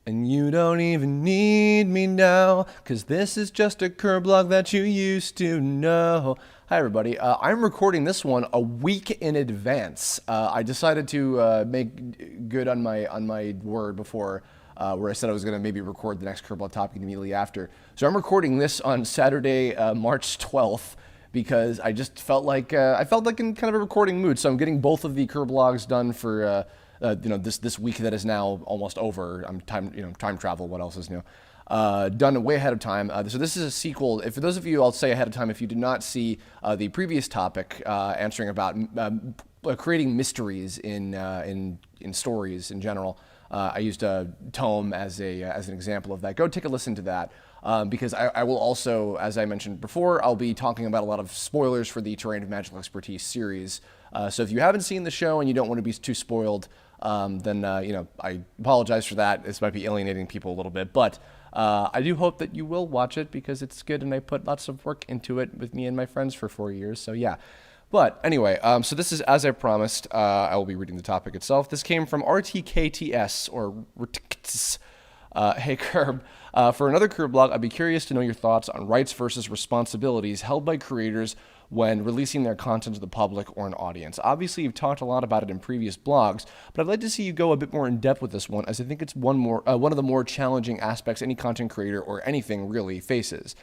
And you don't even need me now, 'cause this is just a Kirblog that you used to know. Hi, everybody. I'm recording this one a week in advance. I decided to make good on my word before, where I said I was going to maybe record the next Kirblog topic immediately after. So I'm recording this on Saturday, March 12th, because I just felt like in kind of a recording mood. So I'm getting both of the Kirblogs done for this week that is now almost over. I'm time travel. What else is new? Done way ahead of time. So this is a sequel. For those of you, I'll say ahead of time, if you did not see the previous topic answering about creating mysteries in stories in general, I used a tome as an example of that. Go take a listen to that. Because I will also, as I mentioned before, I'll be talking about a lot of spoilers for the Terrain of Magical Expertise series. So if you haven't seen the show and you don't want to be too spoiled, then I apologize for that. This might be alienating people a little bit, but I do hope that you will watch it because it's good and I put lots of work into it with me and my friends for 4 years. So yeah. But anyway, so this is, as I promised, I will be reading the topic itself. This came from RTKTS, or RTKTS. Hey, Kirb. For another Kirblog, I'd be curious to know your thoughts on rights versus responsibilities held by creators when releasing their content to the public or an audience. Obviously, you've talked a lot about it in previous blogs, but I'd like to see you go a bit more in depth with this one, as I think it's one of the more challenging aspects any content creator or anything really faces.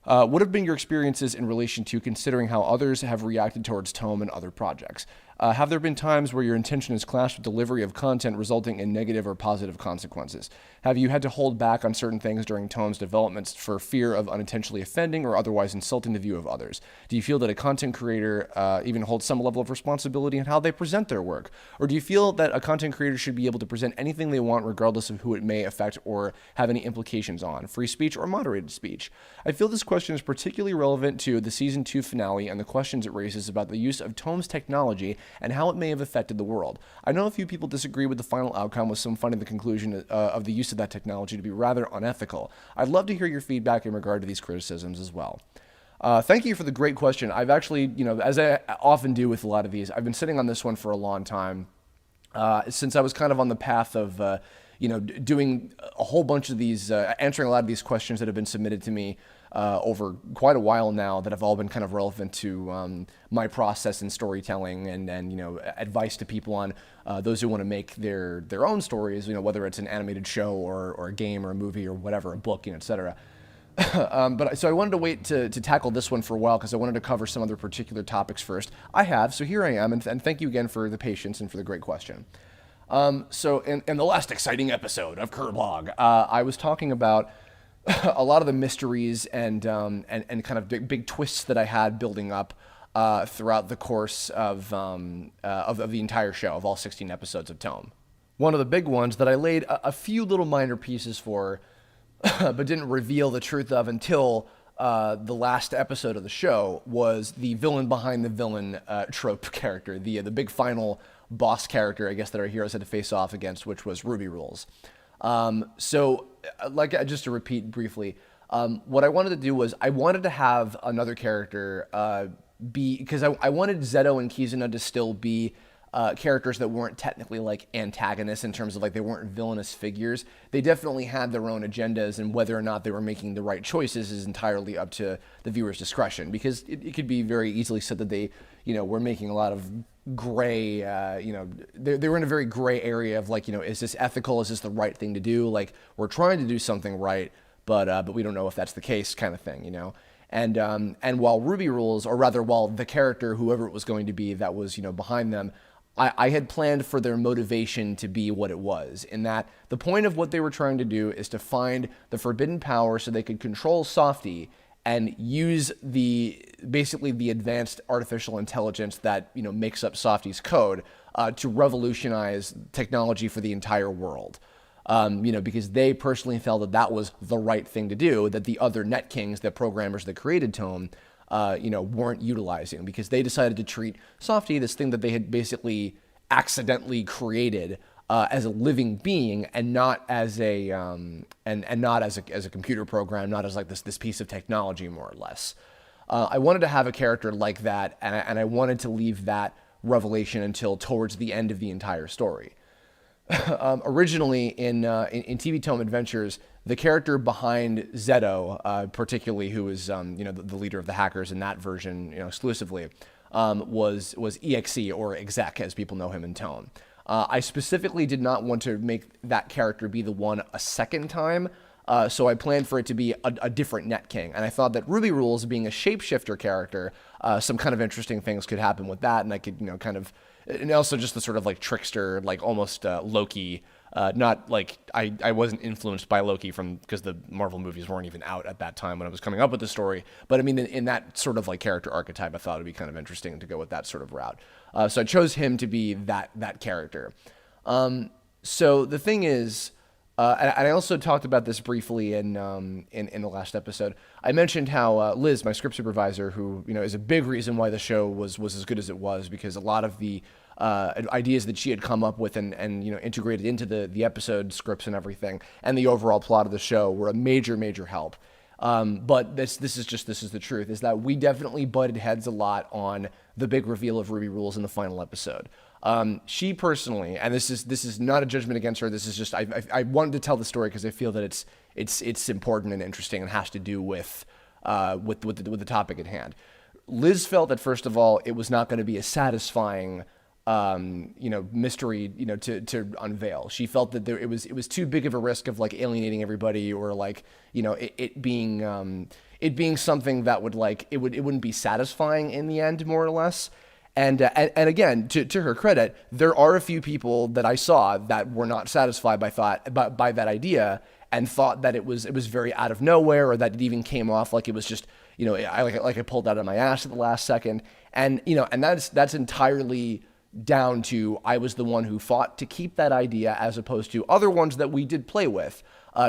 What have been your experiences in relation to considering how others have reacted towards Tome and other projects? Have there been times where your intention has clashed with delivery of content resulting in negative or positive consequences? Have you had to hold back on certain things during Tome's developments for fear of unintentionally offending or otherwise insulting the view of others? Do you feel that a content creator even holds some level of responsibility in how they present their work? Or do you feel that a content creator should be able to present anything they want regardless of who it may affect or have any implications on, free speech or moderated speech? I feel this question is particularly relevant to the Season 2 finale and the questions it raises about the use of Tome's technology and how it may have affected the world. I know a few people disagree with the final outcome, with some finding the conclusion of the use of that technology to be rather unethical. I'd love to hear your feedback in regard to these criticisms as well. Thank you for the great question. I've actually, as I often do with a lot of these, I've been sitting on this one for a long time, since I was kind of on the path of, doing a whole bunch of these, answering a lot of these questions that have been submitted to me over quite a while now that have all been kind of relevant to my process in storytelling and advice to people on those who want to make their own stories, whether it's an animated show or a game or a movie or whatever, a book, etc. So I wanted to wait to tackle this one for a while because I wanted to cover some other particular topics first. I have, so here I am, and thank you again for the patience and for the great question. So in the last exciting episode of Kirblog, I was talking about a lot of the mysteries and kind of big twists that I had building up throughout the course of the entire show, of all 16 episodes of Tome. One of the big ones that I laid a few little minor pieces for, but didn't reveal the truth of until the last episode of the show, was the villain behind the villain trope character, the big final boss character, I guess, that our heroes had to face off against, which was Ruby Rules. Just to repeat briefly, what I wanted to do was I wanted to have another character because I wanted Zeto and Kizuna to still be characters that weren't technically like antagonists in terms of like they weren't villainous figures. They definitely had their own agendas, and whether or not they were making the right choices is entirely up to the viewer's discretion, because it could be very easily said that they, were making a lot of gray, they were in a very gray area of like, is this ethical? Is this the right thing to do? Like, we're trying to do something right, but we don't know if that's the case, kind of thing, And while Ruby Rules, or rather while the character, whoever it was going to be that was, behind them, I had planned for their motivation to be what it was, in that the point of what they were trying to do is to find the forbidden power so they could control Softy and use basically the advanced artificial intelligence that makes up Softy's code to revolutionize technology for the entire world. Because they personally felt that was the right thing to do, that the other Net Kings, the programmers that created Tome, weren't utilizing, because they decided to treat Softy, this thing that they had basically accidentally created, as a living being, and not as a not as a computer program, not as like this piece of technology, more or less. I wanted to have a character like that, and I wanted to leave that revelation until towards the end of the entire story. Originally in TV Tome Adventures, the character behind Zeto, particularly who was the leader of the hackers in that version, exclusively, was EXE or exec as people know him in Tome. I specifically did not want to make that character be the one a second time. So I planned for it to be a different Net King, and I thought that Ruby Rules being a shapeshifter character, some kind of interesting things could happen with that, and I could, and also just the sort of like trickster, like almost Loki. Not like I wasn't influenced by Loki because the Marvel movies weren't even out at that time when I was coming up with the story. But I mean, in that sort of like character archetype, I thought it'd be kind of interesting to go with that sort of route. So I chose him to be that character. So the thing is. And I also talked about this briefly in the last episode. I mentioned how Liz, my script supervisor, who is a big reason why the show was as good as it was, because a lot of the ideas that she had come up with and integrated into the episode scripts and everything, and the overall plot of the show were a major help. But this is the truth, is that we definitely butted heads a lot on the big reveal of Ruby Rules in the final episode. She personally, and this is not a judgment against her. This is just I wanted to tell the story because I feel that it's important and interesting and has to do with the topic at hand. Liz felt that, first of all, it was not going to be a satisfying mystery to unveil. She felt that it was too big of a risk of like alienating everybody, or like it being something that would it wouldn't be satisfying in the end, more or less. And again, to her credit, there are a few people that I saw that were not satisfied by that idea, and thought that it was very out of nowhere, or that it even came off like it was just I pulled out of my ass at the last second. And and that's entirely down to I was the one who fought to keep that idea, as opposed to other ones that we did play with.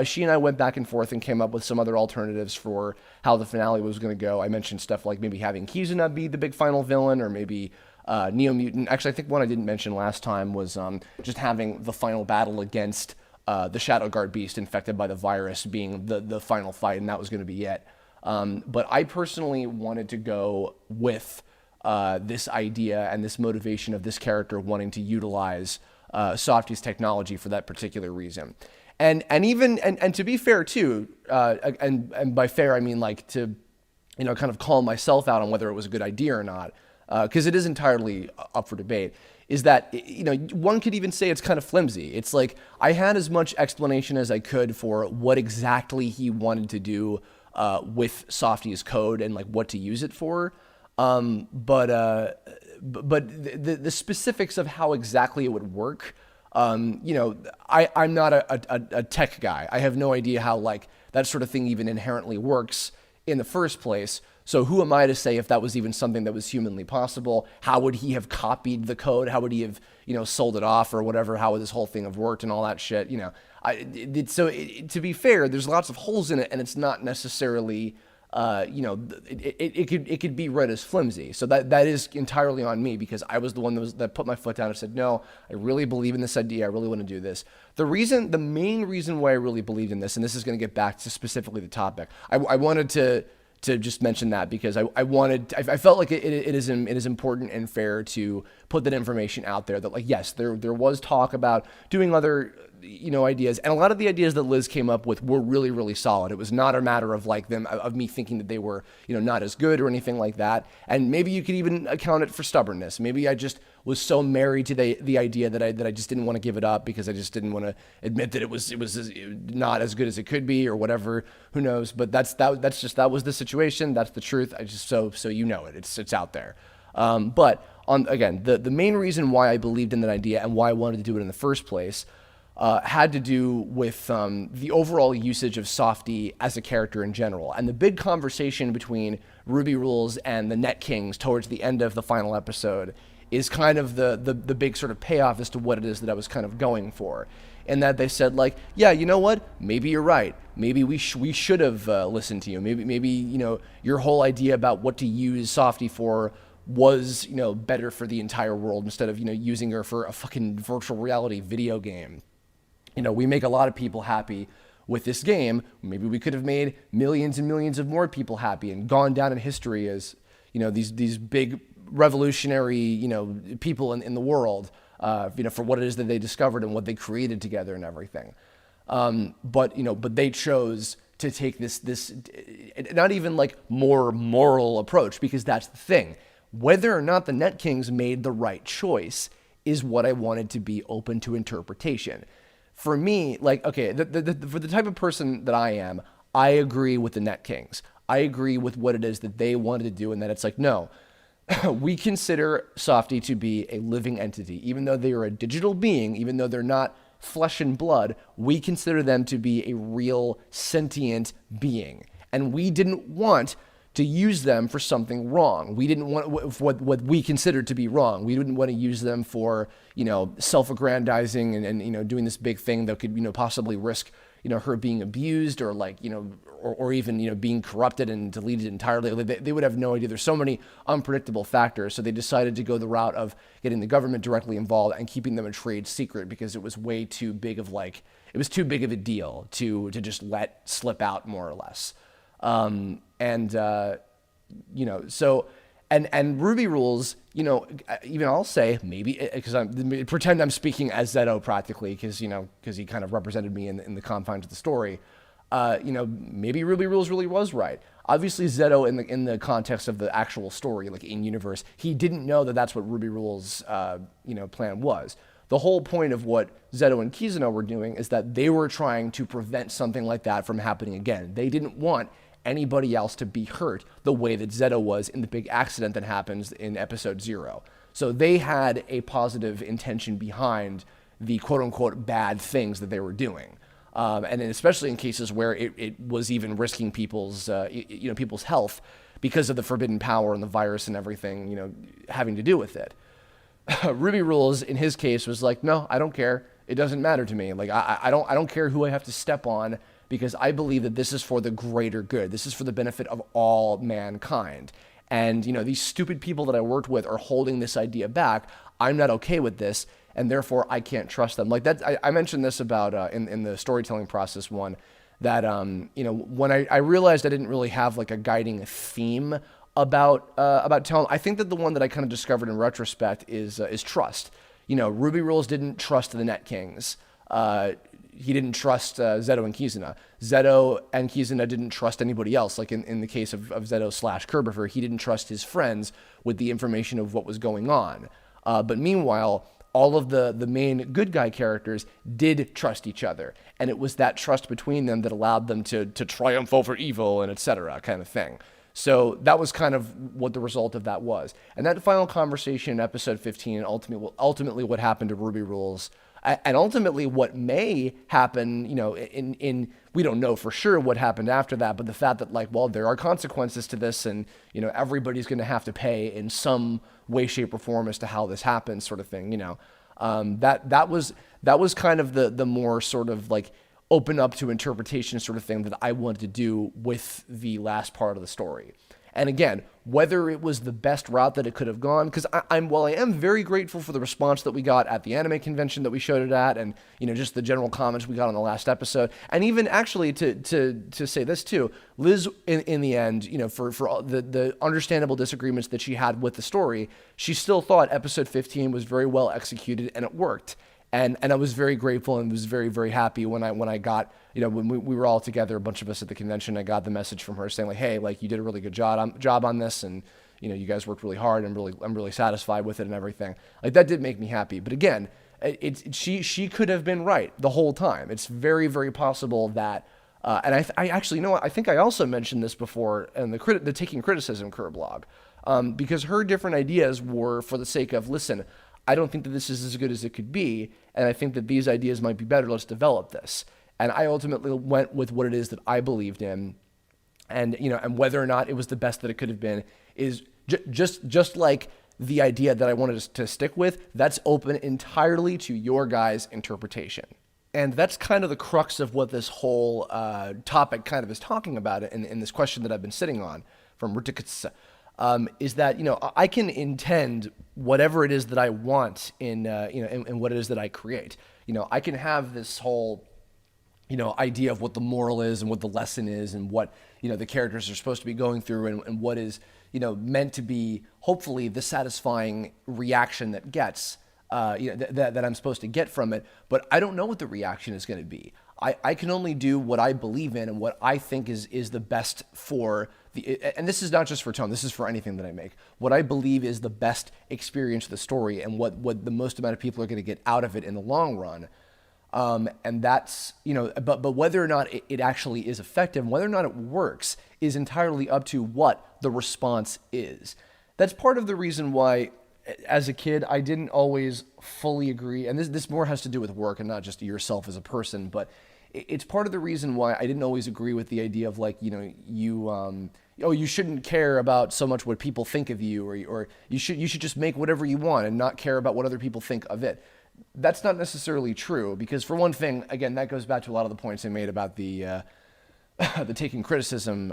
She and I went back and forth and came up with some other alternatives for how the finale was going to go. I mentioned stuff like maybe having Kizuna be the big final villain, or maybe Neo Mutant. Actually, I think one I didn't mention last time was just having the final battle against the Shadow Guard beast infected by the virus being the final fight, and that was going to be it. But I personally wanted to go with this idea and this motivation of this character wanting to utilize Softy's technology for that particular reason. And to be fair too, and by fair I mean like to, kind of call myself out on whether it was a good idea or not, because it is entirely up for debate. Is that one could even say it's kind of flimsy. It's like I had as much explanation as I could for what exactly he wanted to do with Softy's code and like what to use it for, but the specifics of how exactly it would work. I'm not a tech guy. I have no idea how like that sort of thing even inherently works in the first place. So who am I to say if that was even something that was humanly possible? How would he have copied the code? How would he have, sold it off or whatever? How would this whole thing have worked and all that shit? To be fair, there's lots of holes in it, and it's not necessarily it could be read as flimsy. So that is entirely on me, because I was the one that put my foot down and said, no, I really believe in this idea. I really want to do this. The main reason why I really believed in this, and this is going to get back to specifically the topic, I wanted to just mention that because I felt like it is important and fair to put that information out there, that like, yes, there was talk about doing other ideas, and a lot of the ideas that Liz came up with were really, really solid. It was not a matter of like of me thinking that they were not as good or anything like that. And maybe you could even account it for stubbornness. Maybe I just was so married to the idea that I just didn't want to give it up, because I just didn't want to admit that it was not as good as it could be, or whatever. Who knows? But that was the situation. That's the truth. I just so it's out there. But again, the main reason why I believed in that idea and why I wanted to do it in the first place had to do with the overall usage of Softy as a character in general. And the big conversation between Ruby Rules and the Net Kings towards the end of the final episode is kind of the big sort of payoff as to what it is that I was kind of going for. And that they said, like, yeah, you know what? Maybe you're right. Maybe we should have listened to you. Maybe your whole idea about what to use Softy for was better for the entire world, instead of using her for a fucking virtual reality video game. We make a lot of people happy with this game. Maybe we could have made millions and millions of more people happy and gone down in history as these big revolutionary people in the world. for what it is that they discovered and what they created together and everything. But they chose to take this not even like more moral approach, because that's the thing. Whether or not the Net Kings made the right choice is what I wanted to be open to interpretation. For me, like, okay, for the type of person that I am, I agree with the Net Kings. I agree with what it is that they wanted to do, and that it's like, no, we consider Softy to be a living entity. Even though they are a digital being, even though they're not flesh and blood, we consider them to be a real sentient being. And we didn't want to use them for something wrong. We didn't want what we considered to be wrong. We didn't want to use them for, self-aggrandizing and doing this big thing that could, possibly risk, her being abused or like, or even, being corrupted and deleted entirely. They would have no idea. There's so many unpredictable factors. So they decided to go the route of getting the government directly involved and keeping them a trade secret, because it was way too big of it was too big of a deal to just let slip out, more or less. And Ruby Rules, even I'll say maybe, because pretend I'm speaking as Zeto practically, because he kind of represented me in the confines of the story. Maybe Ruby Rules really was right. Obviously, Zeto in the context of the actual story, like in universe, he didn't know that that's what Ruby Rules' plan was. The whole point of what Zeto and Kizuna were doing is that they were trying to prevent something like that from happening again. They didn't want anybody else to be hurt the way that Zeto was in the big accident that happens in episode 0. So they had a positive intention behind the quote-unquote bad things that they were doing. And especially in cases where it was even risking people's health because of the forbidden power and the virus and everything, having to do with it. Ruby Rules, in his case, was like, no, I don't care. It doesn't matter to me. Like, I don't care who I have to step on, because I believe that this is for the greater good. This is for the benefit of all mankind. And, these stupid people that I worked with are holding this idea back. I'm not okay with this, and therefore I can't trust them. Like that, I mentioned this about in the storytelling process one, that when I realized I didn't really have like a guiding theme about telling. I think that the one that I kind of discovered in retrospect is trust. Ruby Rules didn't trust the Net Kings. He didn't trust Zeto and Kizuna. Zeto and Kizuna didn't trust anybody else. Like in the case of Zeto / Kerbifer, he didn't trust his friends with the information of what was going on. But meanwhile, all of the main good guy characters did trust each other. And it was that trust between them that allowed them to triumph over evil and etc. kind of thing. So that was kind of what the result of that was. And that final conversation in episode 15, and ultimately what happened to Ruby Rules, and ultimately what may happen, in we don't know for sure what happened after that, but the fact that there are consequences to this, and everybody's going to have to pay in some way, shape, or form as to how this happens, sort of thing. That was kind of the more sort of like open up to interpretation sort of thing that I wanted to do with the last part of the story. And again, whether it was the best route that it could have gone, because I am very grateful for the response that we got at the anime convention that we showed it at, and just the general comments we got on the last episode, and even actually to say this too, Liz in the end, for all the understandable disagreements that she had with the story, she still thought episode 15 was very well executed and it worked. And I was very grateful and was very, very happy when I got, when we were all together, a bunch of us at the convention, I got the message from her saying like, hey, like you did a really good job on this, and you guys worked really hard, and I'm really satisfied with it and everything. Like that did make me happy. But again, she could have been right the whole time. It's very, very possible that, and I actually, I think I also mentioned this before in the Taking Criticism Kirblog, because her different ideas were for the sake of, listen, I don't think that this is as good as it could be, and I think that these ideas might be better. Let's develop this. And I ultimately went with what it is that I believed in, and and whether or not it was the best that it could have been is just like the idea that I wanted to stick with. That's open entirely to your guys' interpretation. And that's kind of the crux of what this whole topic kind of is talking about in this question that I've been sitting on from Rutikitsa. Is that I can intend whatever it is that I want in what it is that I create. I can have this whole idea of what the moral is and what the lesson is and what the characters are supposed to be going through and what is meant to be hopefully the satisfying reaction that gets that I'm supposed to get from it, but I don't know what the reaction is going to be. I can only do what I believe in and what I think is the best for and this is not just for Tone, this is for anything that I make. What I believe is the best experience of the story and what the most amount of people are going to get out of it in the long run. And that's, but whether or not it actually is effective, whether or not it works is entirely up to what the response is. That's part of the reason why, as a kid, I didn't always fully agree. And this more has to do with work and not just yourself as a person, but it's part of the reason why I didn't always agree with the idea of like, you shouldn't care about so much what people think of you, or you should just make whatever you want and not care about what other people think of it. That's not necessarily true, because for one thing, again, that goes back to a lot of the points I made about the taking criticism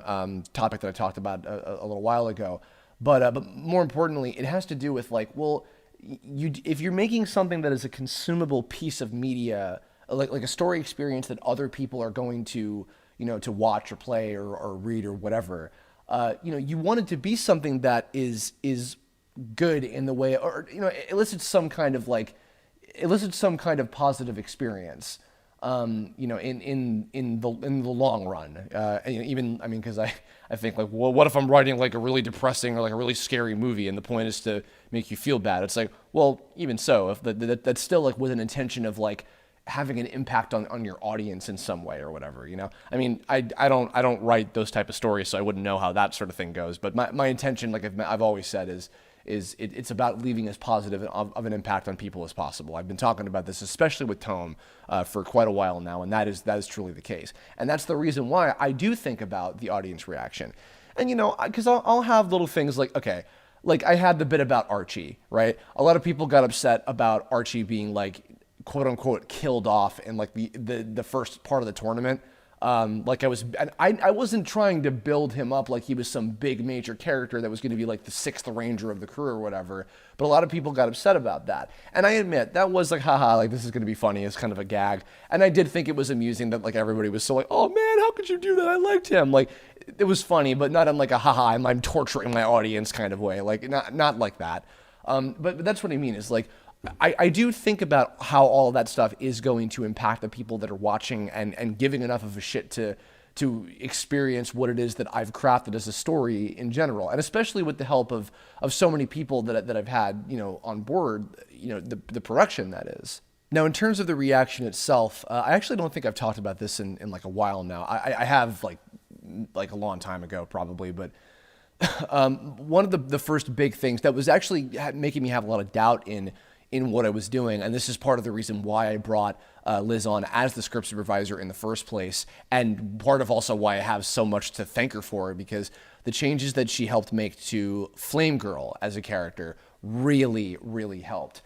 topic that I talked about a little while ago. But more importantly, it has to do with like, well, if you're making something that is a consumable piece of media, like a story experience that other people are going to, to watch or play or read or whatever, you want it to be something that is good in the way, or elicits some kind of positive experience, in the long run. Because I think like, well, what if I'm writing like a really depressing or like a really scary movie, and the point is to make you feel bad? It's like, well, even so, if that's still like with an intention of like having an impact on your audience in some way or whatever, I don't write those type of stories, so I wouldn't know how that sort of thing goes. But my intention, like I've always said, is it's about leaving as positive of an impact on people as possible. I've been talking about this, especially with Tome, for quite a while now, and that is truly the case. And that's the reason why I do think about the audience reaction. And, because I'll have little things like, okay, like I had the bit about Archie, right? A lot of people got upset about Archie being like, quote unquote, killed off in like the first part of the tournament. I wasn't trying to build him up like he was some big major character that was going to be like the sixth ranger of the crew or whatever. But a lot of people got upset about that. And I admit, that was like, haha, like this is going to be funny. It's kind of a gag. And I did think it was amusing that like everybody was so like, oh man, how could you do that? I liked him. Like it was funny, but not in like a haha, I'm torturing my audience kind of way. Like not like that. But that's what I mean is like, I do think about how all of that stuff is going to impact the people that are watching and giving enough of a shit to experience what it is that I've crafted as a story in general, and especially with the help of so many people that I've had on board, the production that is. Now, in terms of the reaction itself, I actually don't think I've talked about this in like a while now. I have like a long time ago probably, but one of the first big things that was actually making me have a lot of doubt in what I was doing, and this is part of the reason why I brought Liz on as the script supervisor in the first place, and part of also why I have so much to thank her for, because the changes that she helped make to Flame Girl as a character really, really helped.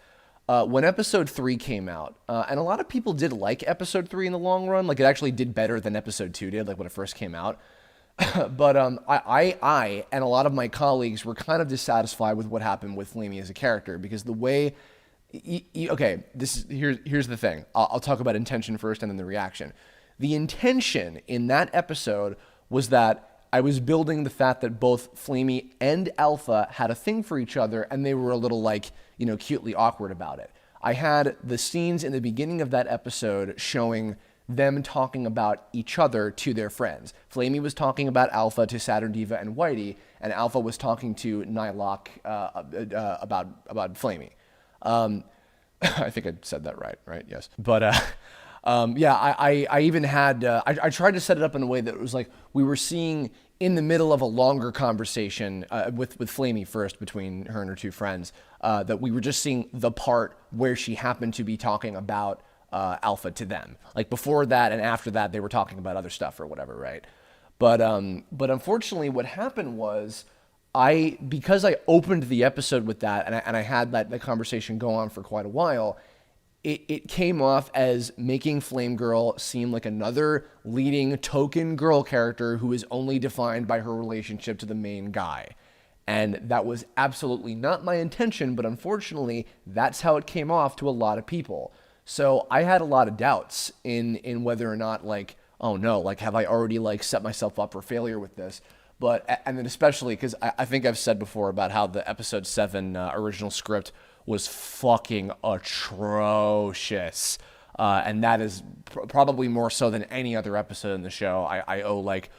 When episode 3 came out, and a lot of people did like episode 3 in the long run, like it actually did better than episode 2 did, like when it first came out. But I and a lot of my colleagues were kind of dissatisfied with what happened with Flamey as a character, because the way okay, here's the thing. I'll talk about intention first and then the reaction. The intention in that episode was that I was building the fact that both Flamey and Alpha had a thing for each other, and they were a little like, cutely awkward about it. I had the scenes in the beginning of that episode showing them talking about each other to their friends. Flamey was talking about Alpha to Saturn Diva and Whitey, and Alpha was talking to Nylock about Flamey. I think I said that right? Yes. But, I even had, I tried to set it up in a way that it was like we were seeing in the middle of a longer conversation with Flamey first between her and her two friends, that we were just seeing the part where she happened to be talking about Alpha to them. Like before that and after that, they were talking about other stuff or whatever, right? But unfortunately what happened was, because I opened the episode with that, and I had that conversation go on for quite a while, it came off as making Flame Girl seem like another leading token girl character who is only defined by her relationship to the main guy. And that was absolutely not my intention, but unfortunately, that's how it came off to a lot of people. So I had a lot of doubts in whether or not, like, oh no, like, have I already, like, set myself up for failure with this? And then especially because I think I've said before about how the episode 7 original script was fucking atrocious. And that is probably more so than any other episode in the show. I owe like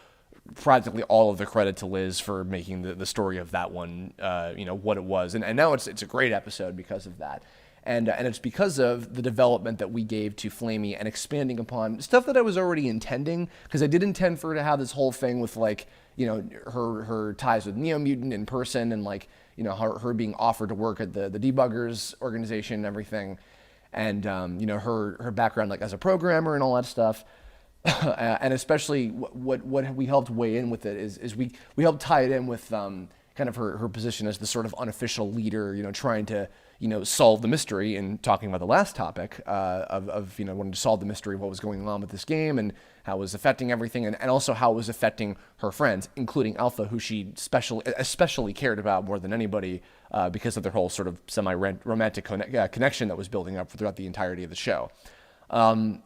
practically all of the credit to Liz for making the story of that one, what it was. And now it's a great episode because of that. And it's because of the development that we gave to Flamey and expanding upon stuff that I was already intending, because I did intend for her to have this whole thing with like, her ties with Neo Mutant in person, and like, her being offered to work at the Debuggers organization and everything. And, her background like as a programmer and all that stuff. And especially what we helped weigh in with it is we helped tie it in with kind of her position as the sort of unofficial leader, trying to, solve the mystery, and talking about the last topic of wanting to solve the mystery of what was going on with this game and how it was affecting everything, and also how it was affecting her friends, including Alpha, who she especially cared about more than anybody because of their whole sort of semi-romantic connection that was building up throughout the entirety of the show. And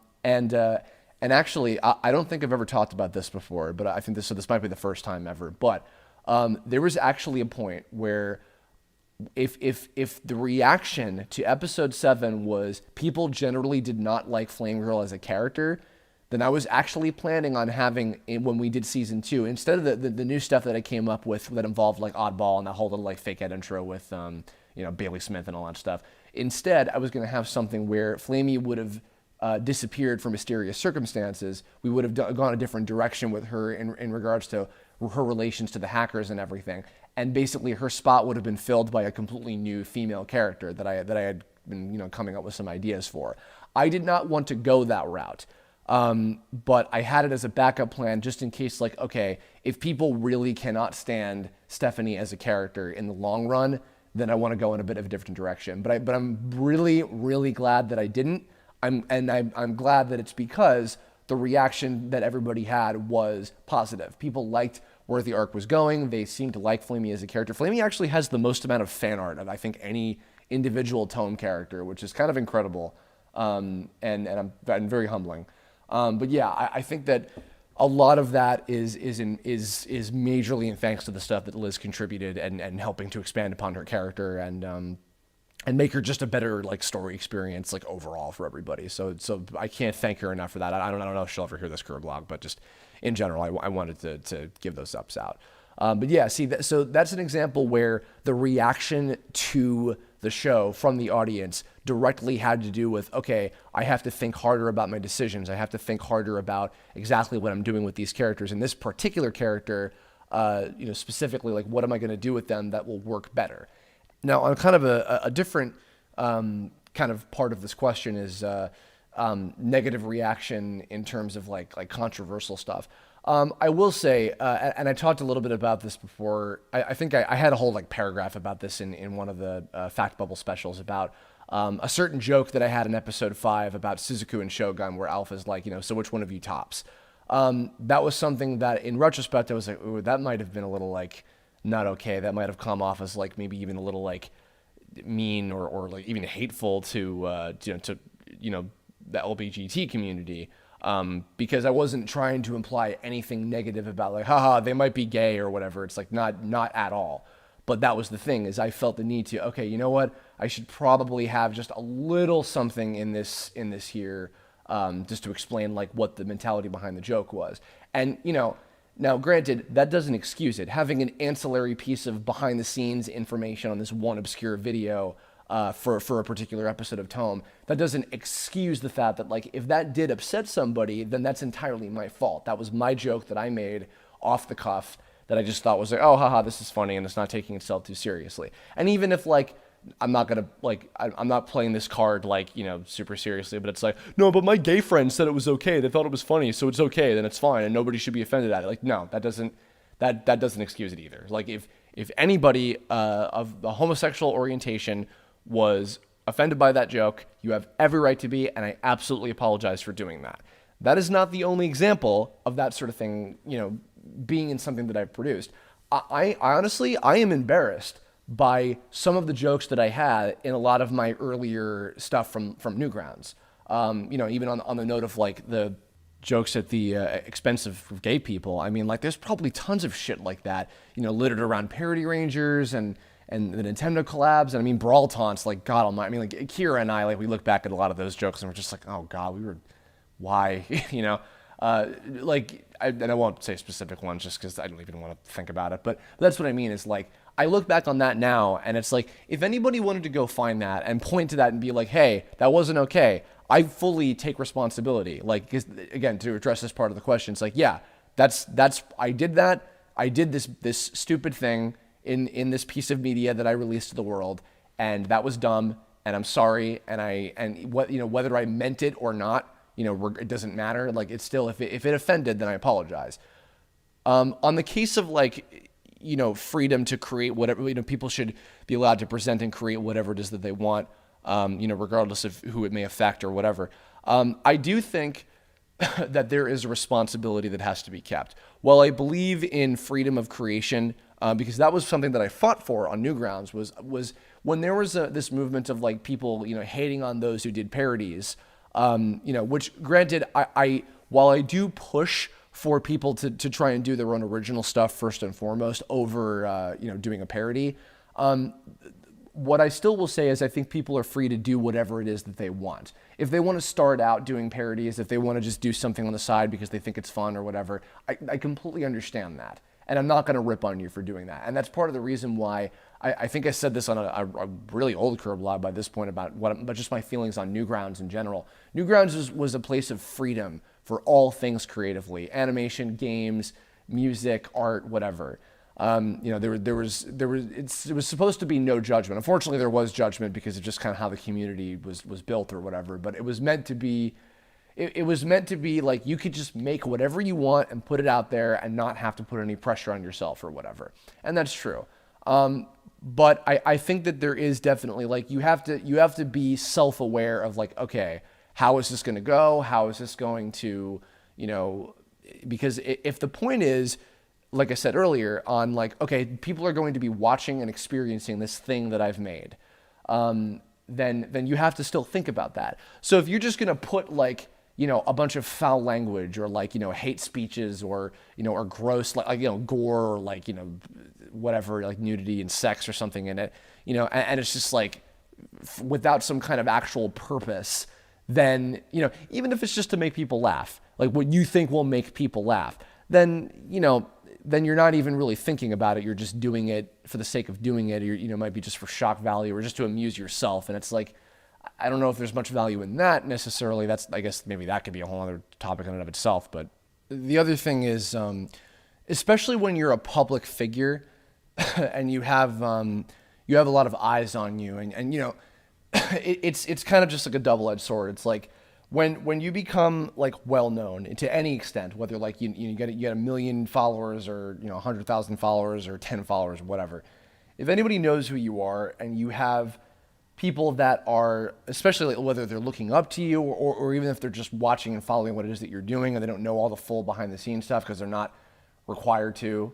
actually, I don't think I've ever talked about this before, but I think this might be the first time ever. But there was actually a point where if the reaction to episode 7 was people generally did not like Flame Girl as a character, then I was actually planning on having, when we did season 2, instead of the new stuff that I came up with that involved like Oddball and that whole little like fake ed intro with Bailey Smith and all that stuff, instead I was going to have something where Flamey would have disappeared for mysterious circumstances. We would have gone a different direction with her in regards to her relations to the hackers and everything. And basically her spot would have been filled by a completely new female character that I had been, coming up with some ideas for. I did not want to go that route. But I had it as a backup plan just in case, like, okay, if people really cannot stand Stephanie as a character in the long run, then I want to go in a bit of a different direction. But I'm really, really glad that I didn't. I'm glad that it's because the reaction that everybody had was positive. People liked where the arc was going. They seemed to like Flamey as a character. Flamey actually has the most amount of fan art of, I think, any individual Tome character, which is kind of incredible, and I'm very humbling. But yeah, I think that a lot of that is majorly in thanks to the stuff that Liz contributed and helping to expand upon her character and make her just a better like story experience like overall for everybody. So I can't thank her enough for that. I don't know if she'll ever hear this Kirblog, but just in general, I wanted to give those ups out. But yeah, so that's an example where the reaction to the show from the audience directly had to do with, okay, I have to think harder about my decisions. I have to think harder about exactly what I'm doing with these characters. And this particular character, specifically, like, what am I going to do with them that will work better? Now, on kind of a different kind of part of this question is negative reaction in terms of like controversial stuff. I will say, and I talked a little bit about this before. I think I had a whole like paragraph about this in one of the Fact Bubble specials about a certain joke that I had in episode 5 about Suzaku and Shogun, where Alpha's like, so which one of you tops? That was something that in retrospect I was like, ooh, that might have been a little like not okay. That might have come off as like maybe even a little like mean or like even hateful to the LBGT community. Because I wasn't trying to imply anything negative about like, haha, they might be gay or whatever. It's like not at all. But that was the thing, is I felt the need to, okay, you know what? I should probably have just a little something in this here, just to explain like what the mentality behind the joke was. And, now granted, that doesn't excuse it. Having an ancillary piece of behind the scenes information on this one obscure video for a particular episode of Tome, that doesn't excuse the fact that like if that did upset somebody, then that's entirely my fault. That was my joke that I made off the cuff that I just thought was like, oh, haha, this is funny, and it's not taking itself too seriously. And even if like I'm not playing this card like, super seriously, but it's like, no, but my gay friends said it was okay. They thought it was funny, so it's okay, then it's fine, and nobody should be offended at it. Like, no, that doesn't excuse it either. Like if anybody of the homosexual orientation was offended by that joke, you have every right to be, and I absolutely apologize for doing that. That is not the only example of that sort of thing, being in something that I've produced. I honestly am embarrassed by some of the jokes that I had in a lot of my earlier stuff from Newgrounds. Even on the note of like the jokes at the expense of gay people. I mean, like there's probably tons of shit like that, littered around Parody Rangers and and the Nintendo collabs, and I mean Brawl taunts, like God Almighty. I mean, like Kira and I, like we look back at a lot of those jokes and we're just like, oh God, why, you know, and I won't say specific ones just because I don't even want to think about it, but that's what I mean is like, I look back on that now and it's like, if anybody wanted to go find that and point to that and be like, hey, that wasn't okay, I fully take responsibility. Like, 'cause, again, to address this part of the question, it's like, yeah, I did that. I did this stupid thing in this piece of media that I released to the world, and that was dumb, and I'm sorry, and what, you know, whether I meant it or not, you know, it doesn't matter. Like, it's still, if it offended, then I apologize. On the case of like, you know, freedom to create whatever, you know, people should be allowed to present and create whatever it is that they want, you know, regardless of who it may affect or whatever. I do think that there is a responsibility that has to be kept. While I believe in freedom of creation, because that was something that I fought for on Newgrounds, was when there was this movement of like people, you know, hating on those who did parodies, you know, which granted, while I do push for people to try and do their own original stuff first and foremost over, you know, doing a parody, what I still will say is I think people are free to do whatever it is that they want. If they want to start out doing parodies, if they want to just do something on the side because they think it's fun or whatever, I completely understand that. And I'm not going to rip on you for doing that. And that's part of the reason why I think I said this on a really old Kirblog by this point about but just my feelings on Newgrounds in general. Newgrounds was a place of freedom for all things creatively: animation, games, music, art, whatever. You know, it was supposed to be no judgment. Unfortunately, there was judgment because of just kind of how the community was built or whatever. But it was meant to be, it was meant to be like you could just make whatever you want and put it out there and not have to put any pressure on yourself or whatever. And that's true. But I think that there is definitely like you have to be self-aware of like, okay, how is this going to go? How is this going to, you know, because if the point is, like I said earlier, on like, okay, people are going to be watching and experiencing this thing that I've made, then you have to still think about that. So if you're just going to put like, you know, a bunch of foul language or like, you know, hate speeches or, you know, or gross, like you know, gore or like, you know, whatever, like nudity and sex or something in it, you know, and it's just like without some kind of actual purpose, then, you know, even if it's just to make people laugh, like what you think will make people laugh, then, you know, then you're not even really thinking about it. You're just doing it for the sake of doing it. Or, you know, it might be just for shock value or just to amuse yourself. And it's like, I don't know if there's much value in that necessarily. That's, I guess maybe that could be a whole other topic in and of itself. But the other thing is, especially when you're a public figure and you have a lot of eyes on you and you know, it's kind of just like a double-edged sword. It's like, when you become like well known to any extent, whether like you get 1 million followers or, you know, 100,000 followers or 10 followers or whatever, if anybody knows who you are and you have people that are, especially like whether they're looking up to you or even if they're just watching and following what it is that you're doing and they don't know all the full behind the scenes stuff because they're not required to,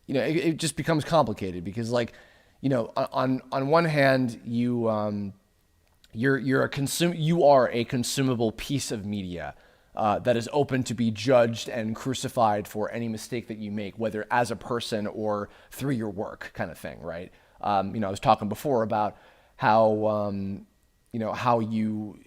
you know, it just becomes complicated because like, you know, on one hand you you are a consumable piece of media that is open to be judged and crucified for any mistake that you make, whether as a person or through your work, kind of thing, right? You know, I was talking before about how you know, how you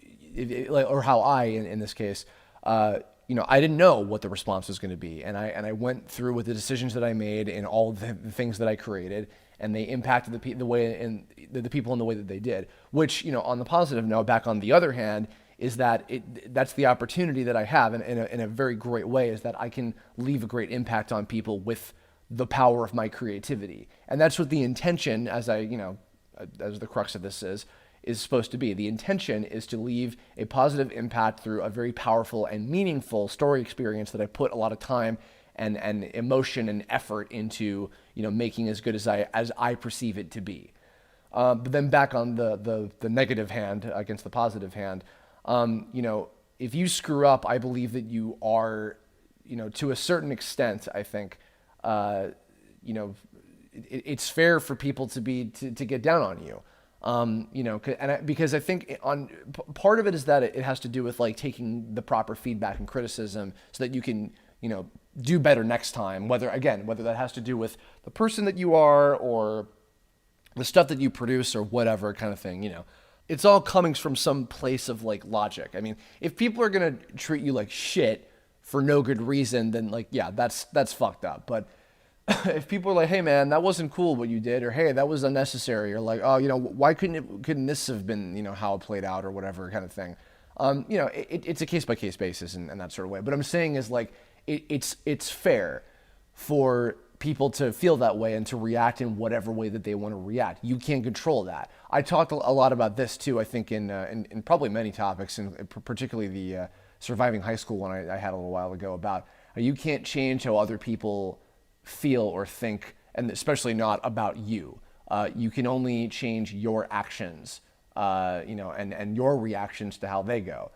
or how I in this case, you know, I didn't know what the response was going to be, and I went through with the decisions that I made and all the things that I created, and they impacted the way and the people in the way that they did. Which, you know, on the positive note, back on the other hand, is that that's the opportunity that I have in a very great way, is that I can leave a great impact on people with the power of my creativity, and that's what the intention, as the crux of this is supposed to be. The intention is to leave a positive impact through a very powerful and meaningful story experience that I put a lot of time and emotion and effort into, you know, making as good as I perceive it to be. But then back on the negative hand against the positive hand, you know, if you screw up, I believe that you are, you know, to a certain extent, I think, you know, it's fair for people to get down on you. You know, because I think part of it is that it has to do with like taking the proper feedback and criticism so that you can, you know, do better next time, whether that has to do with the person that you are or the stuff that you produce or whatever kind of thing, it's all coming from some place of like logic. I mean, if people are going to treat you like shit for no good reason, then like, yeah, that's fucked up. But if people are like, hey man, that wasn't cool what you did, or hey, that was unnecessary, or like, oh, why couldn't this have been, how it played out or whatever kind of thing. It's a case by case basis and that sort of way. But I'm saying is like, it's fair for people to feel that way and to react in whatever way that they want to react. You can't control that. I talked a lot about this too, I think in probably many topics, and particularly the surviving high school one I had a little while ago, about how you can't change how other people feel or think, and especially not about you. You can only change your actions, and your reactions to how they go.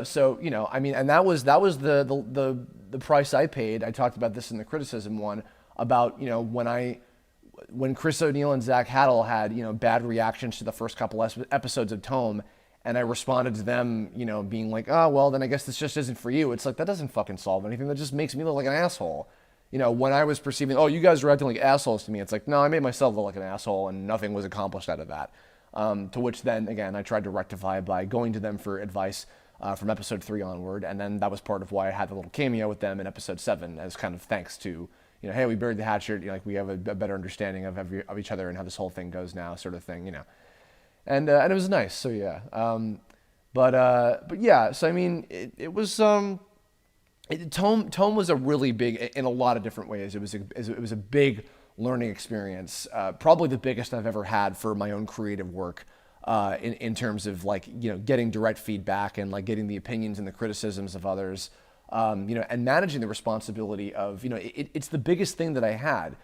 So, I mean, and that was the price I paid. I talked about this in the criticism one about, when Chris O'Neill and Zach Haddle had, bad reactions to the first couple episodes of Tome, and I responded to them, being like, oh, well, then I guess this just isn't for you. It's like, that doesn't fucking solve anything. That just makes me look like an asshole. When I was perceiving, oh, you guys are acting like assholes to me, it's like, no, I made myself look like an asshole and nothing was accomplished out of that. To which then, again, I tried to rectify by going to them for advice from episode 3 onward, and then that was part of why I had the little cameo with them in episode 7 as kind of thanks to, hey, we buried the hatchet, like we have a better understanding of each other and how this whole thing goes now, sort of thing, and it was nice. So yeah, but yeah, so I mean, it was Tome was a really big, in a lot of different ways. It was a big learning experience, probably the biggest I've ever had for my own creative work. In terms of like, getting direct feedback and like getting the opinions and the criticisms of others, and managing the responsibility of, it's the biggest thing that I had.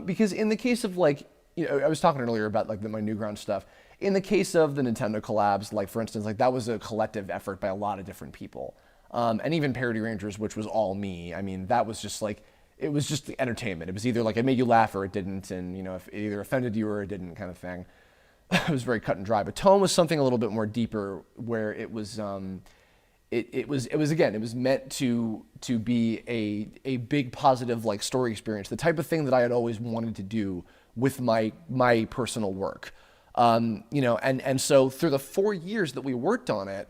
Because in the case of like, I was talking earlier about like my Newground stuff. In the case of the Nintendo collabs, like for instance, like that was a collective effort by a lot of different people. And even Parody Rangers, which was all me. I mean, that was just like, it was just the entertainment. It was either like it made you laugh or it didn't. And, if it either offended you or it didn't, kind of thing. It was very cut and dry, but Tome was something a little bit more deeper, where it was, it was meant to be a big positive like story experience, the type of thing that I had always wanted to do with my personal work, and so through the 4 years that we worked on it,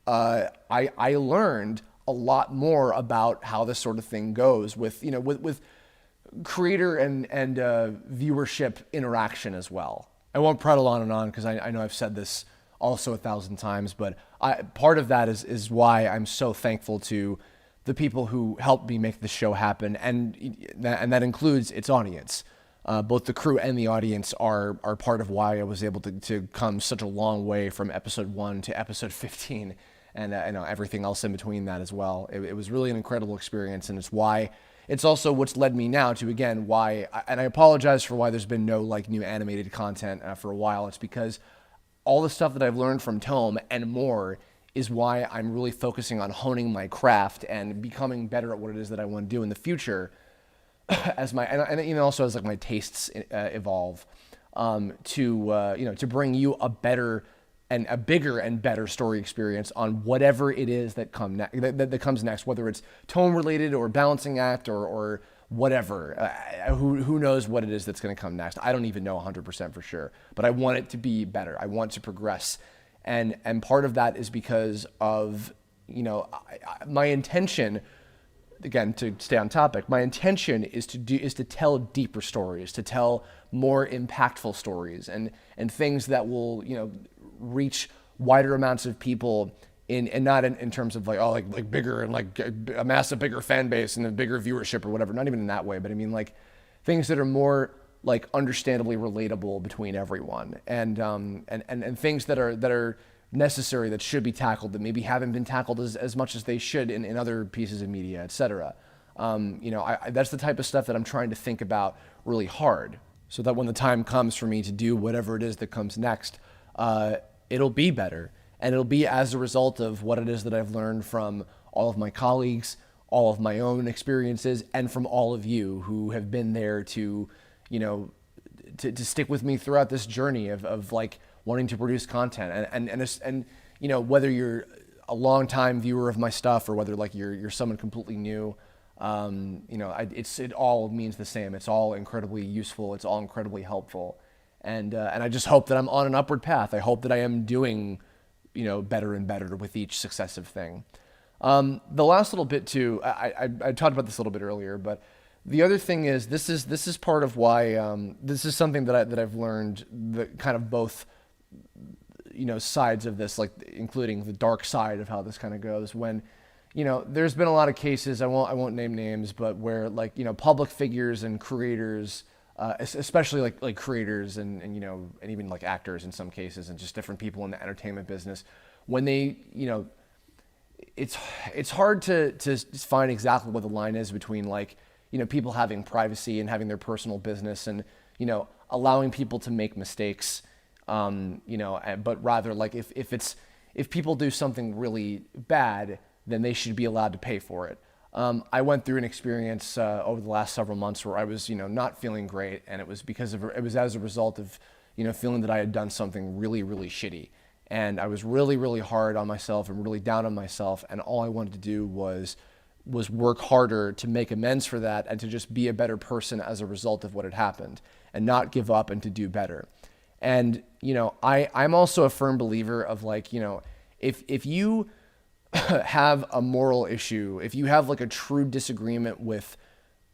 I learned a lot more about how this sort of thing goes with creator and viewership interaction as well. I won't prattle on and on because I know I've said this also 1,000 times, but part of that is why I'm so thankful to the people who helped me make the show happen, and that includes its audience. Both the crew and the audience are part of why I was able to come such a long way from episode 1 to episode 15, and everything else in between that as well. It was really an incredible experience, and it's also what's led me now to, again, why, and I apologize for why there's been no like new animated content for a while. It's because all the stuff that I've learned from Tome and more is why I'm really focusing on honing my craft and becoming better at what it is that I want to do in the future, and even also as like my tastes evolve, to bring you a better and a bigger and better story experience on whatever it is that comes next, whether it's tone related or balancing act or whatever. Who knows what it is that's going to come next? I don't even know 100% for sure, but I want it to be better. I want to progress, and part of that is because of my intention. Again, to stay on topic, my intention is to tell deeper stories, to tell more impactful stories, and things that will reach wider amounts of people and not in terms of like bigger and like amass a bigger fan base and a bigger viewership or whatever. Not even in that way, but I mean like things that are more like understandably relatable between everyone, and things that are necessary, that should be tackled, that maybe haven't been tackled as much as they should in other pieces of media, etc. That's the type of stuff that I'm trying to think about really hard, so that when the time comes for me to do whatever it is that comes next, it'll be better, and it'll be as a result of what it is that I've learned from all of my colleagues, all of my own experiences, and from all of you who have been there to stick with me throughout this journey of like wanting to produce content, and whether you're a long-time viewer of my stuff or whether like you're someone completely new, it all means the same. It's all incredibly useful. It's all incredibly helpful, And I just hope that I'm on an upward path. I hope that I am doing, better and better with each successive thing. The last little bit too, I talked about this a little bit earlier, but the other thing is this is part of why this is something that I've learned, the kind of both sides of this, like including the dark side of how this kind of goes. When there's been a lot of cases, I won't name names, but where like public figures and creators, especially like creators and even like actors in some cases, and just different people in the entertainment business, when they it's hard to find exactly what the line is between like people having privacy and having their personal business, and allowing people to make mistakes, but rather like if people do something really bad, then they should be allowed to pay for it. I went through an experience over the last several months where I was not feeling great, and it was as a result of feeling that I had done something really, really shitty. And I was really, really hard on myself and really down on myself. And all I wanted to do was work harder to make amends for that, and to just be a better person as a result of what had happened, and not give up, and to do better. And, I'm also a firm believer of like, if you have a moral issue, if you have like a true disagreement with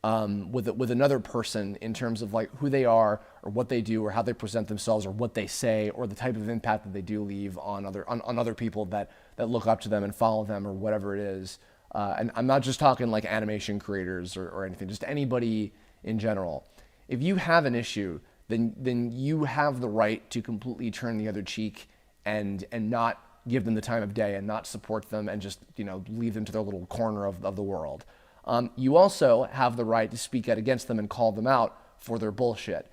another person in terms of like who they are or what they do or how they present themselves or what they say or the type of impact that they do leave on other people that look up to them and follow them or whatever it is. And I'm not just talking like animation creators or anything, just anybody in general. If you have an issue, then you have the right to completely turn the other cheek and not give them the time of day and not support them and just leave them to their little corner of the world. You also have the right to speak out against them and call them out for their bullshit.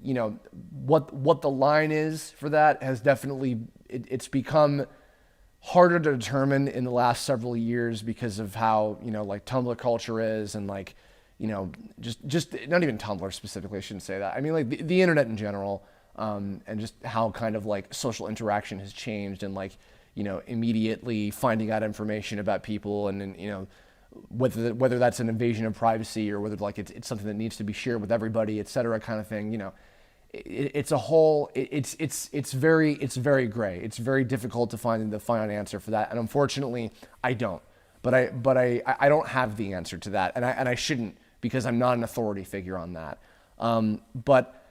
What the line is for that has definitely, it's become harder to determine in the last several years because of how, like Tumblr culture is, and like, just not even Tumblr specifically, I shouldn't say that. I mean like the internet in general, and just how kind of like social interaction has changed, and like, immediately finding out information about people, and then, whether that's an invasion of privacy or whether like it's something that needs to be shared with everybody, et cetera, kind of thing. It's a whole. It's very gray. It's very difficult to find an answer for that, and unfortunately, I don't. But I don't have the answer to that, and I shouldn't, because I'm not an authority figure on that. But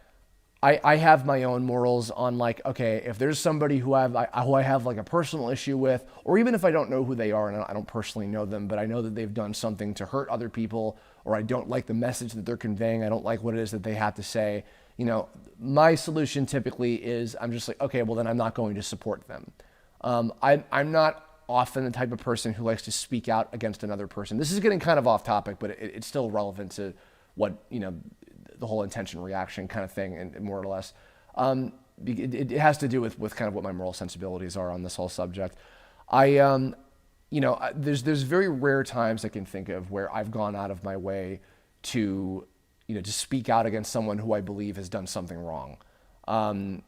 I have my own morals on like, okay, if there's somebody who I have like a personal issue with, or even if I don't know who they are and I don't personally know them, but I know that they've done something to hurt other people, or I don't like the message that they're conveying, I don't like what it is that they have to say, my solution typically is I'm just like, okay, well then I'm not going to support them. I'm not often the type of person who likes to speak out against another person. This is getting kind of off topic, but it's still relevant to what, the whole intention reaction kind of thing, and more or less. It has to do with kind of what my moral sensibilities are on this whole subject. There's very rare times I can think of where I've gone out of my way to, to speak out against someone who I believe has done something wrong. I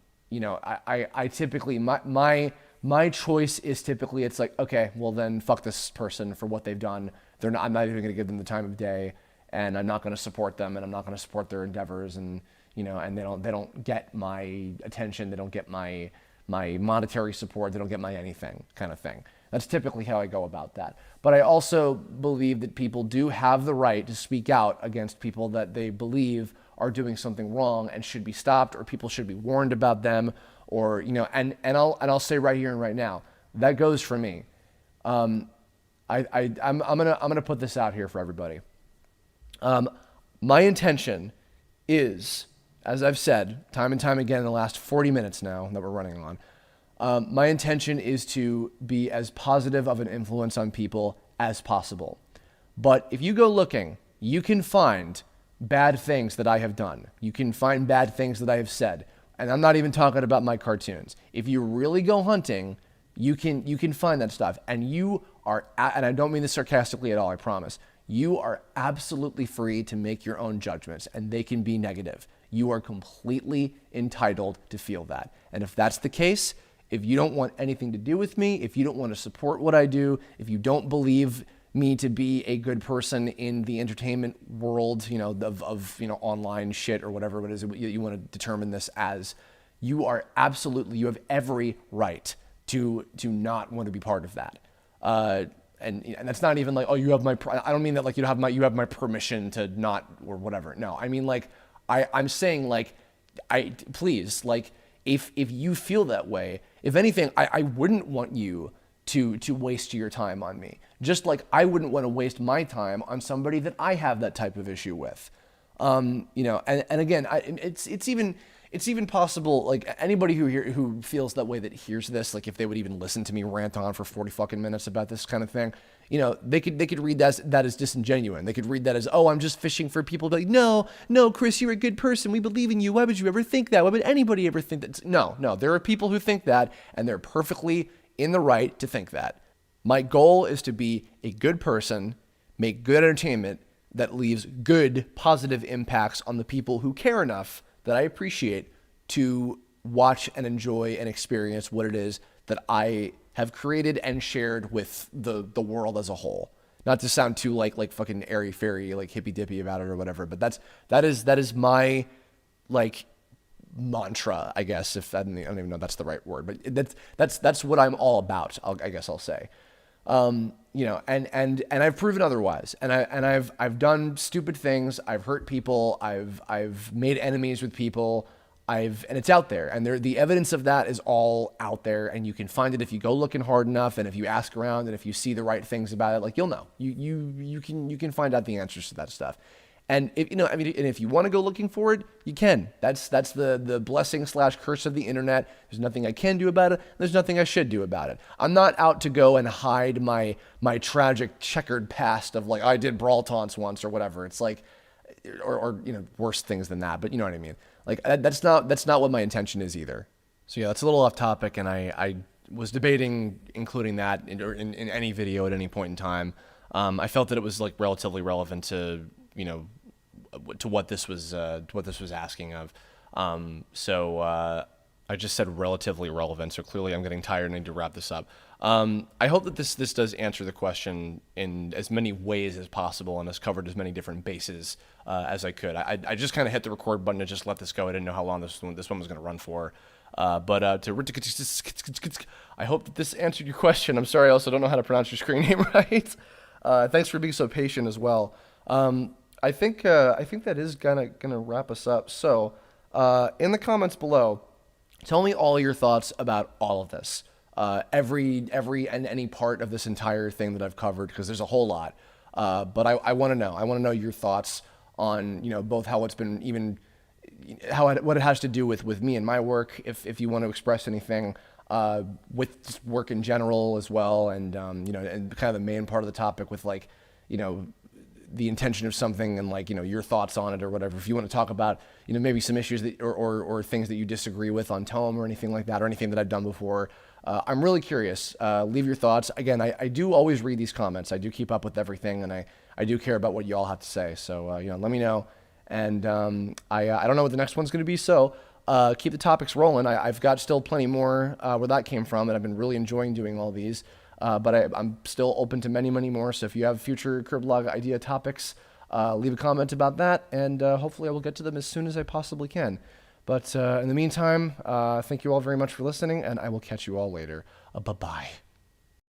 typically, my choice is typically, it's like, okay, well then fuck this person for what they've done. I'm not even going to give them the time of day. And I'm not going to support them, and I'm not going to support their endeavors, and and they don't get my attention, they don't get my monetary support, they don't get my anything, kind of thing. That's typically how I go about that. But I also believe that people do have the right to speak out against people that they believe are doing something wrong and should be stopped, or people should be warned about them, or and I'll say right here and right now, that goes for me. I'm gonna put this out here for everybody. My intention is, as I've said time and time again in the last 40 minutes now that we're running on, my intention is to be as positive of an influence on people as possible. But if you go looking, you can find bad things that I have done. You can find bad things that I have said. And I'm not even talking about my cartoons. If you really go hunting, you can find that stuff. And you are, and I don't mean this sarcastically at all, I promise. You are absolutely free to make your own judgments, and they can be negative. You are completely entitled to feel that. And if that's the case, if you don't want anything to do with me, if you don't want to support what I do, if you don't believe me to be a good person in the entertainment world, of online shit or whatever it is you want to determine this as, you have every right to not want to be part of that. And that's not even like, oh, you have I don't mean that like you have my permission to not, or whatever. No, I mean like, I'm saying like, please, like, if you feel that way, if anything, I wouldn't want you to waste your time on me. Just like I wouldn't want to waste my time on somebody that I have that type of issue with. And again, it's even possible, like, anybody who feels that way, that hears this, like, if they would even listen to me rant on for 40 fucking minutes about this kind of thing, they could read that as disingenuous. They could read that as, oh, I'm just fishing for people to, like, no, Chris, you're a good person. We believe in you. Why would you ever think that? Why would anybody ever think that? No, there are people who think that, and they're perfectly in the right to think that. My goal is to be a good person, make good entertainment that leaves good, positive impacts on the people who care enough that I appreciate to watch and enjoy and experience what it is that I have created and shared with the world as a whole. Not to sound too like fucking airy fairy, like hippy dippy about it or whatever, but that is my like mantra, I guess. If I don't even know if that's the right word, but that's what I'm all about. I guess I'll say. And I've proven otherwise. And I've done stupid things. I've hurt people. I've made enemies with people. And it's out there. And the evidence of that is all out there. And you can find it if you go looking hard enough, and if you ask around, and if you see the right things about it, like, you'll know. You can find out the answers to that stuff. And if you want to go looking for it, you can. That's the blessing / curse of the internet. There's nothing I can do about it. There's nothing I should do about it. I'm not out to go and hide my tragic checkered past of, like, I did brawl taunts once or whatever. It's like, or worse things than that. But you know what I mean. Like, that's not what my intention is either. So yeah, that's a little off topic, and I was debating including that in any video at any point in time. I felt that it was like relatively relevant to to what this was asking of. So I just said relatively relevant. So clearly I'm getting tired and I need to wrap this up. I hope that this does answer the question in as many ways as possible and has covered as many different bases as I could. I just kind of hit the record button and just let this go. I didn't know how long this one was going to run for. I hope that this answered your question. I'm sorry, I also don't know how to pronounce your screen name right. Thanks for being so patient as well. I think that is gonna wrap us up. So, in the comments below, tell me all your thoughts about all of this. Every and any part of this entire thing that I've covered, because there's a whole lot. But I want to know. I want to know your thoughts on both how it's been, even what it has to do with me and my work. If you want to express anything with just work in general as well, and and kind of the main part of the topic with, like, the intention of something and, like, your thoughts on it or whatever. If you want to talk about, maybe some issues that, or things that you disagree with on Tome or anything like that, or anything that I've done before, I'm really curious. Leave your thoughts. Again, I do always read these comments. I do keep up with everything, and I do care about what you all have to say. So, let me know. And I don't know what the next one's going to be. So keep the topics rolling. I've got still plenty more where that came from, and I've been really enjoying doing all these. But I'm still open to many, many more. So if you have future Kirblog idea topics, leave a comment about that, and hopefully I will get to them as soon as I possibly can. But in the meantime, thank you all very much for listening, and I will catch you all later. Bye-bye.